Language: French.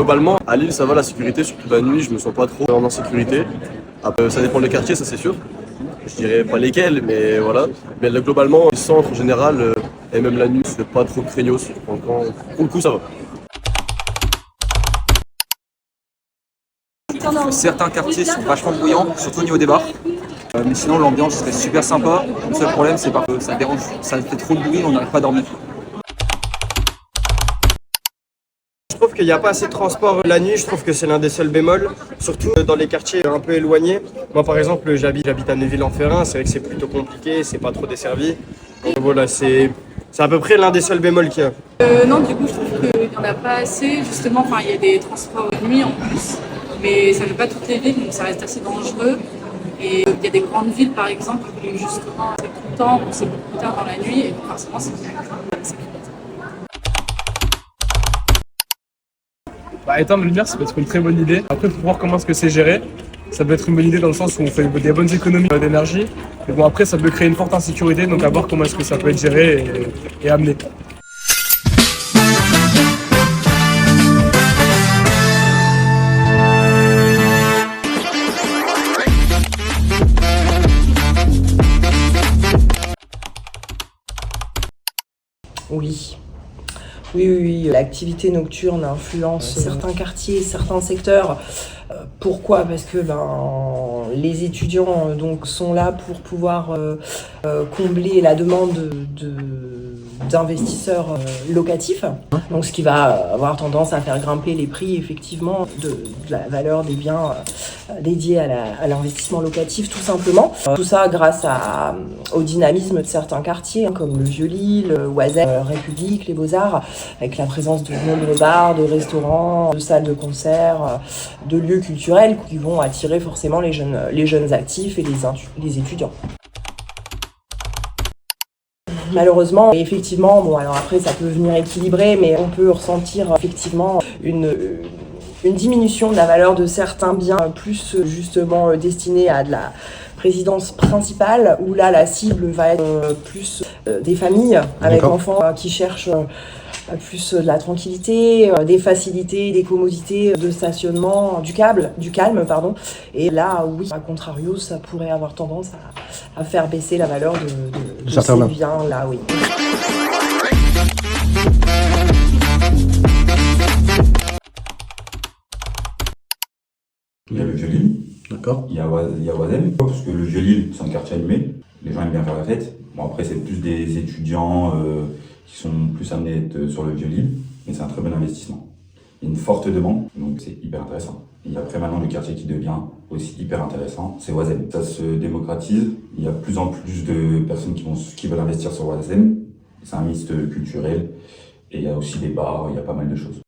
Globalement, à Lille, ça va la sécurité, surtout la nuit, je me sens pas trop en insécurité. Après, ça dépend des quartiers, ça c'est sûr. Je dirais pas lesquels, mais voilà. Mais là, globalement, les centres en général, et même la nuit, c'est pas trop craignos. Donc, pour le coup, ça va. Certains quartiers sont vachement bruyants, surtout au niveau des bars. Mais sinon, l'ambiance serait super sympa. Le seul problème, c'est que ça dérange, ça fait trop de bruit, on n'arrive pas à dormir. Je trouve qu'il n'y a pas assez de transport la nuit, je trouve que c'est l'un des seuls bémols, surtout dans les quartiers un peu éloignés. Moi par exemple, j'habite à Neuville-en-Ferrain, c'est vrai que c'est plutôt compliqué, c'est pas trop desservi. Donc voilà, c'est à peu près l'un des seuls bémols qu'il y a. Non, du coup, je trouve qu'il n'y en a pas assez. Justement, enfin, il y a des transports de nuit en plus, mais ça ne fait pas toutes les villes, donc ça reste assez dangereux. Et il y a des grandes villes, par exemple, où justement, c'est tout le temps, c'est beaucoup plus tard dans la nuit, et donc forcément, c'est Éteindre les lumières, ça peut être une très bonne idée. Après, il faut voir comment est-ce que c'est géré. Ça peut être une bonne idée dans le sens où on fait des bonnes économies d'énergie. Mais bon, après, ça peut créer une forte insécurité, donc à voir comment est-ce que ça peut être géré et amené. Oui. Oui. L'activité nocturne influence certains quartiers, certains secteurs. Pourquoi? Parce que les étudiants donc sont là pour pouvoir combler la demande d'investisseurs locatifs. Donc ce qui va avoir tendance à faire grimper les prix effectivement de la valeur des biens dédiés à l'investissement locatif tout simplement. Tout ça grâce au dynamisme de certains quartiers comme le Vieux-Lille, Oisem, République, les Beaux-Arts, avec la présence de nombreux bars, de restaurants, de salles de concert, de lieux culturels qui vont attirer forcément les jeunes actifs et les étudiants. Malheureusement, effectivement, bon alors après ça peut venir équilibrer, mais on peut ressentir effectivement une diminution de la valeur de certains biens plus justement destinés à de la résidence principale, où là la cible va être plus des familles avec enfants qui cherchent plus de la tranquillité, des facilités, des commodités de stationnement, du calme. Et là, oui, à contrario, ça pourrait avoir tendance à faire baisser la valeur de ces biens-là, oui. Il y a le Vieux-Lille. D'accord. Il y a Oisem, parce que le Vieux-Lille, c'est un quartier animé. Les gens aiment bien faire la fête. Bon, après, c'est plus des étudiants qui sont plus amenés à être sur le Vieux-Lille, mais c'est un très bon investissement. Il y a une forte demande, donc c'est hyper intéressant. Et après, maintenant, le quartier qui devient aussi hyper intéressant, c'est Oisem. Ça se démocratise. Il y a de plus en plus de personnes qui veulent investir sur Oisem. C'est un mixte culturel. Et il y a aussi des bars, il y a pas mal de choses.